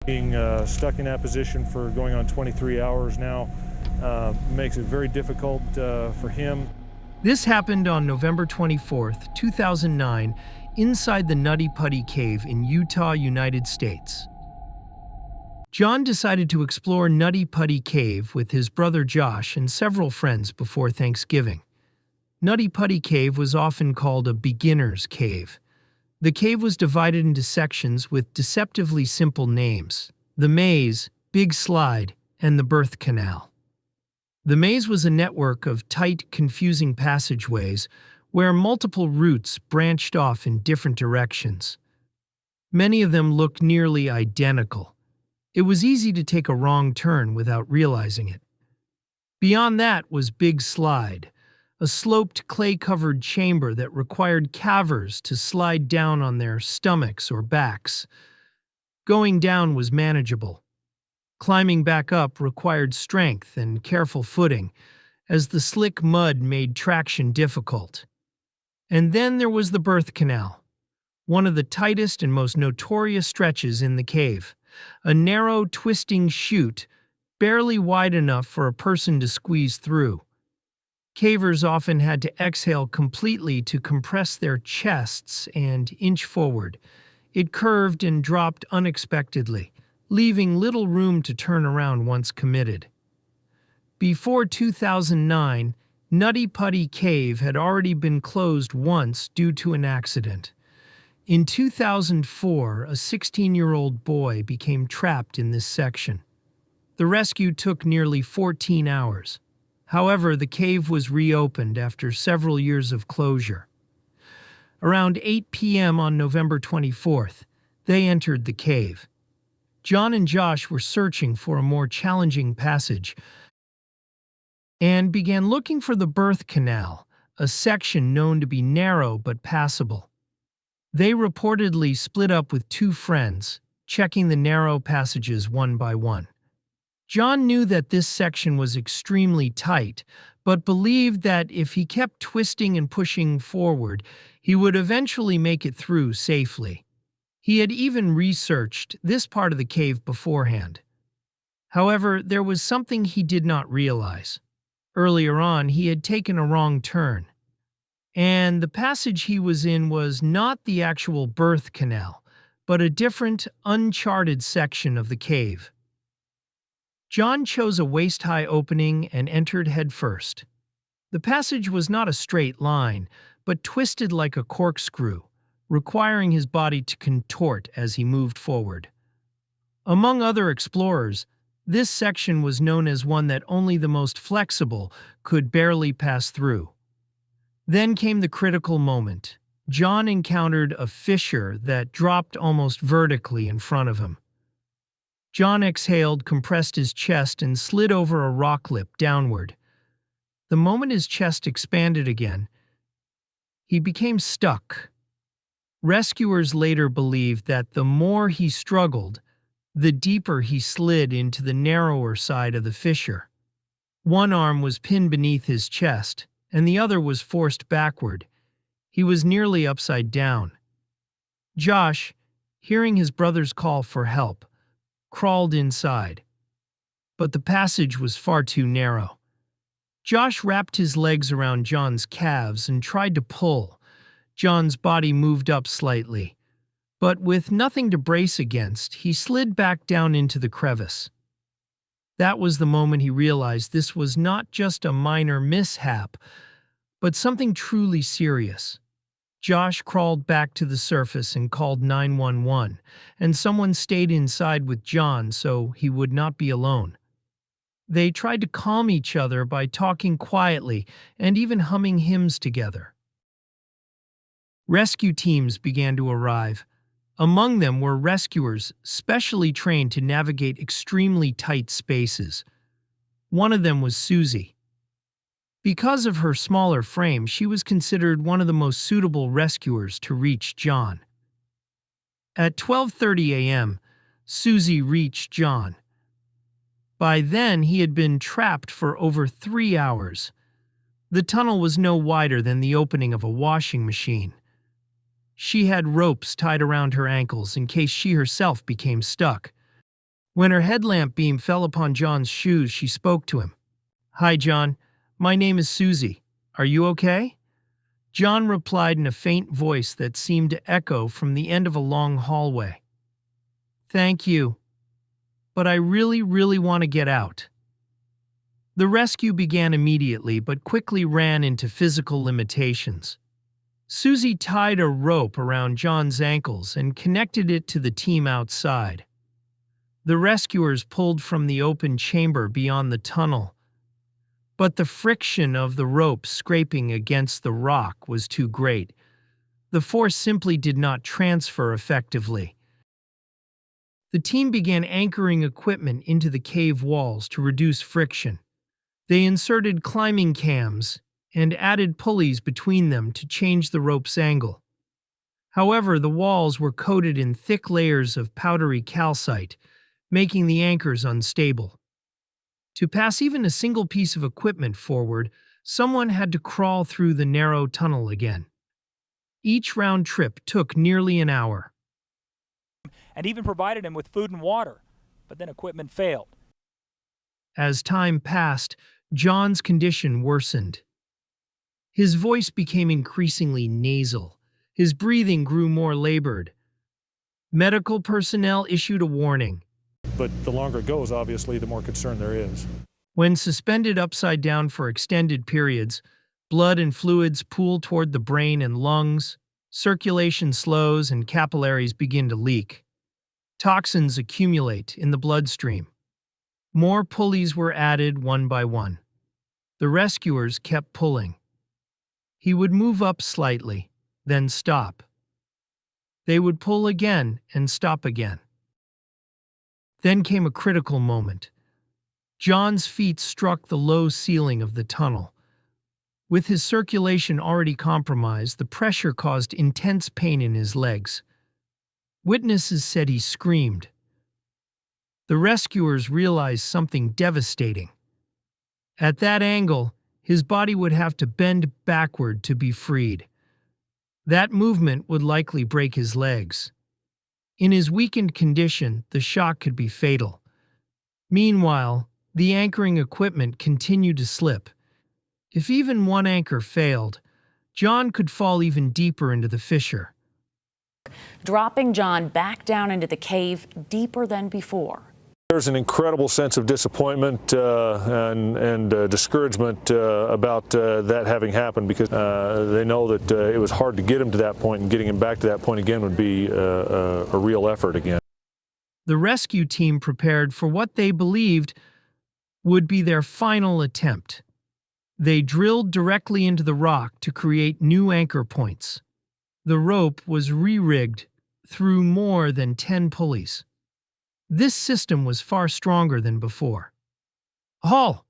Being stuck in that position for going on 23 hours now makes it very difficult for him. This happened on November 24th, 2009, inside the Nutty Putty Cave in Utah, United States. John decided to explore Nutty Putty Cave with his brother Josh and several friends before Thanksgiving. Nutty Putty Cave was often called a beginner's cave. The cave was divided into sections with deceptively simple names: the Maze, Big Slide, and the Birth Canal. The maze was a network of tight, confusing passageways where multiple routes branched off in different directions. Many of them looked nearly identical. It was easy to take a wrong turn without realizing it. Beyond that was Big Slide, a sloped clay-covered chamber that required cavers to slide down on their stomachs or backs. Going down was manageable. Climbing back up required strength and careful footing, as the slick mud made traction difficult. And then there was the Birth Canal, one of the tightest and most notorious stretches in the cave, a narrow, twisting chute, barely wide enough for a person to squeeze through. Cavers often had to exhale completely to compress their chests and inch forward. It curved and dropped unexpectedly, leaving little room to turn around once committed. Before 2009, Nutty Putty Cave had already been closed once due to an accident. In 2004, a 16-year-old boy became trapped in this section. The rescue took nearly 14 hours. However, the cave was reopened after several years of closure. Around 8 p.m. on November 24th, they entered the cave. John and Josh were searching for a more challenging passage and began looking for the Birth Canal, a section known to be narrow but passable. They reportedly split up with two friends, checking the narrow passages one by one. John knew that this section was extremely tight, but believed that if he kept twisting and pushing forward, he would eventually make it through safely. He had even researched this part of the cave beforehand. However, there was something he did not realize. Earlier on, he had taken a wrong turn, and the passage he was in was not the actual Birth Canal, but a different, uncharted section of the cave. John chose a waist-high opening and entered headfirst. The passage was not a straight line, but twisted like a corkscrew, requiring his body to contort as he moved forward. Among other explorers, this section was known as one that only the most flexible could barely pass through. Then came the critical moment. John encountered a fissure that dropped almost vertically in front of him. John exhaled, compressed his chest, and slid over a rock lip downward. The moment his chest expanded again, he became stuck. Rescuers later believed that the more he struggled, the deeper he slid into the narrower side of the fissure. One arm was pinned beneath his chest, and the other was forced backward. He was nearly upside down. Josh, hearing his brother's call for help, crawled inside. But the passage was far too narrow. Josh wrapped his legs around John's calves and tried to pull. John's body moved up slightly, but with nothing to brace against, he slid back down into the crevice. That was the moment he realized this was not just a minor mishap, but something truly serious. Josh crawled back to the surface and called 911, and someone stayed inside with John so he would not be alone. They tried to calm each other by talking quietly and even humming hymns together. Rescue teams began to arrive. Among them were rescuers specially trained to navigate extremely tight spaces. One of them was Susie. Because of her smaller frame, she was considered one of the most suitable rescuers to reach John. At 12:30 a.m., Susie reached John. By then, he had been trapped for over 3 hours. The tunnel was no wider than the opening of a washing machine. She had ropes tied around her ankles in case she herself became stuck. When her headlamp beam fell upon John's shoes, she spoke to him. "Hi, John. My name is Susie. Are you okay?" John replied in a faint voice that seemed to echo from the end of a long hallway. "Thank you, but I really want to get out." The rescue began immediately, but quickly ran into physical limitations. Susie tied a rope around John's ankles and connected it to the team outside. The rescuers pulled from the open chamber beyond the tunnel, but the friction of the rope scraping against the rock was too great. The force simply did not transfer effectively. The team began anchoring equipment into the cave walls to reduce friction. They inserted climbing cams and added pulleys between them to change the rope's angle. However, the walls were coated in thick layers of powdery calcite, making the anchors unstable. To pass even a single piece of equipment forward, someone had to crawl through the narrow tunnel again. Each round trip took nearly an hour. And even provided him with food and water, but then equipment failed. As time passed, John's condition worsened. His voice became increasingly nasal. His breathing grew more labored. Medical personnel issued a warning. But the longer it goes, obviously, the more concern there is. When suspended upside down for extended periods, blood and fluids pool toward the brain and lungs, circulation slows, and capillaries begin to leak. Toxins accumulate in the bloodstream. More pulleys were added one by one. The rescuers kept pulling. He would move up slightly, then stop. They would pull again and stop again. Then came a critical moment. John's feet struck the low ceiling of the tunnel. With his circulation already compromised, the pressure caused intense pain in his legs. Witnesses said he screamed. The rescuers realized something devastating. At that angle, his body would have to bend backward to be freed. That movement would likely break his legs. In his weakened condition, the shock could be fatal. Meanwhile, the anchoring equipment continued to slip. If even one anchor failed, John could fall even deeper into the fissure. Dropping John back down into the cave deeper than before. There's an incredible sense of disappointment and discouragement about that having happened, because they know that it was hard to get him to that point, and getting him back to that point again would be a real effort again. The rescue team prepared for what they believed would be their final attempt. They drilled directly into the rock to create new anchor points. The rope was re-rigged through more than 10 pulleys. This system was far stronger than before. Haul!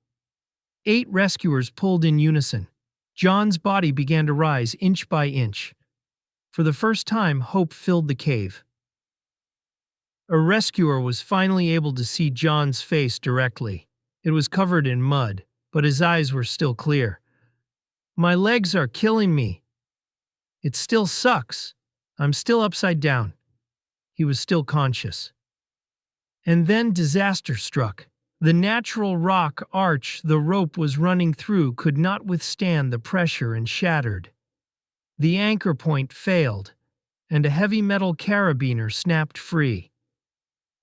8 rescuers pulled in unison. John's body began to rise inch by inch. For the first time, hope filled the cave. A rescuer was finally able to see John's face directly. It was covered in mud, but his eyes were still clear. "My legs are killing me. It still sucks. I'm still upside down." He was still conscious. And then disaster struck. The natural rock arch the rope was running through could not withstand the pressure and shattered. The anchor point failed, and a heavy metal carabiner snapped free.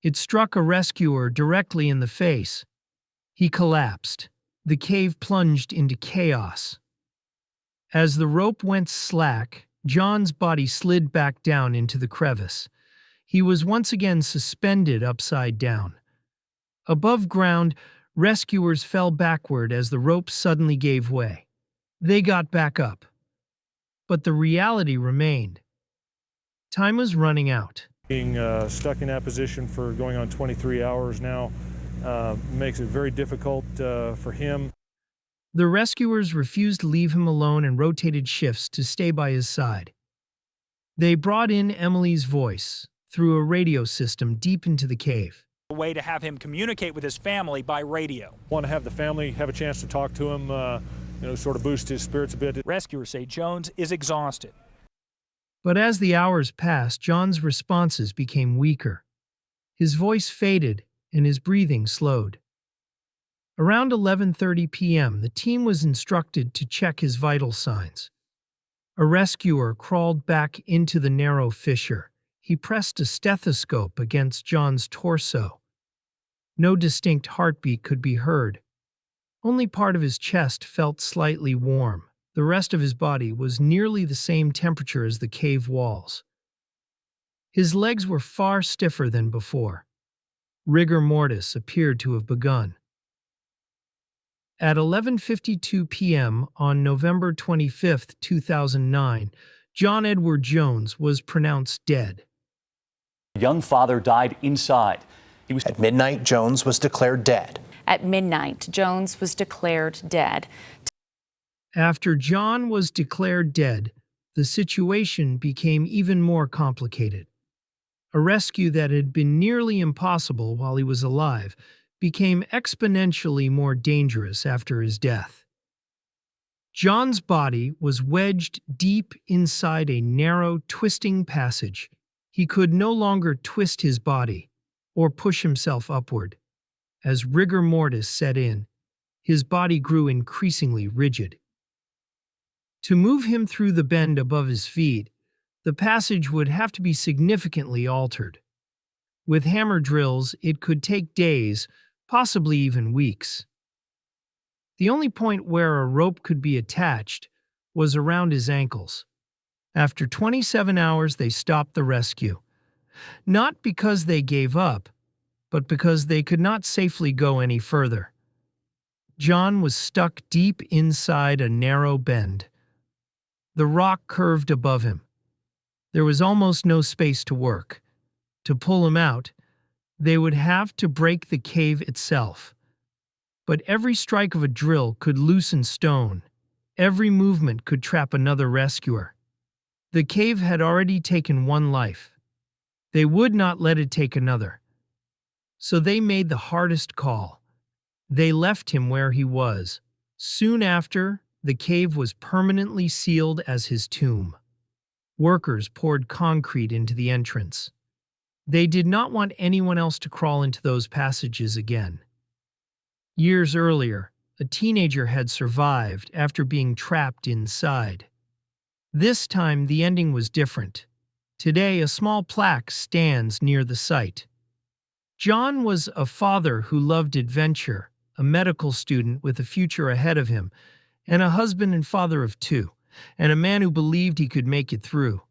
It struck a rescuer directly in the face. He collapsed. The cave plunged into chaos. As the rope went slack, John's body slid back down into the crevice. He was once again suspended upside down. Above ground, rescuers fell backward as the rope suddenly gave way. They got back up. But the reality remained. Time was running out. Being stuck in that position for going on 23 hours now makes it very difficult for him. The rescuers refused to leave him alone and rotated shifts to stay by his side. They brought in Emily's voice through a radio system deep into the cave. A way to have him communicate with his family by radio. Want to have the family have a chance to talk to him, sort of boost his spirits a bit. Rescuers say Jones is exhausted. But as the hours passed, John's responses became weaker. His voice faded, and his breathing slowed. Around 11:30 p.m., the team was instructed to check his vital signs. A rescuer crawled back into the narrow fissure. He pressed a stethoscope against John's torso. No distinct heartbeat could be heard. Only part of his chest felt slightly warm. The rest of his body was nearly the same temperature as the cave walls. His legs were far stiffer than before. Rigor mortis appeared to have begun. At 11:52 p.m. on November 25, 2009, John Edward Jones was pronounced dead. The young father died inside. At midnight, Jones was declared dead. At midnight, Jones was declared dead. After John was declared dead, the situation became even more complicated. A rescue that had been nearly impossible while he was alive became exponentially more dangerous after his death. John's body was wedged deep inside a narrow, twisting passage. He could no longer twist his body or push himself upward. As rigor mortis set in, his body grew increasingly rigid. To move him through the bend above his feet, the passage would have to be significantly altered. With hammer drills, it could take days, possibly even weeks. The only point where a rope could be attached was around his ankles. After 27 hours, they stopped the rescue. Not because they gave up, but because they could not safely go any further. John was stuck deep inside a narrow bend. The rock curved above him. There was almost no space to work. To pull him out, they would have to break the cave itself. But every strike of a drill could loosen stone. Every movement could trap another rescuer. The cave had already taken one life. They would not let it take another. So they made the hardest call. They left him where he was. Soon after, the cave was permanently sealed as his tomb. Workers poured concrete into the entrance. They did not want anyone else to crawl into those passages again. Years earlier, a teenager had survived after being trapped inside. This time, the ending was different. Today, a small plaque stands near the site. John was a father who loved adventure, a medical student with a future ahead of him, and a husband and father of two, and a man who believed he could make it through.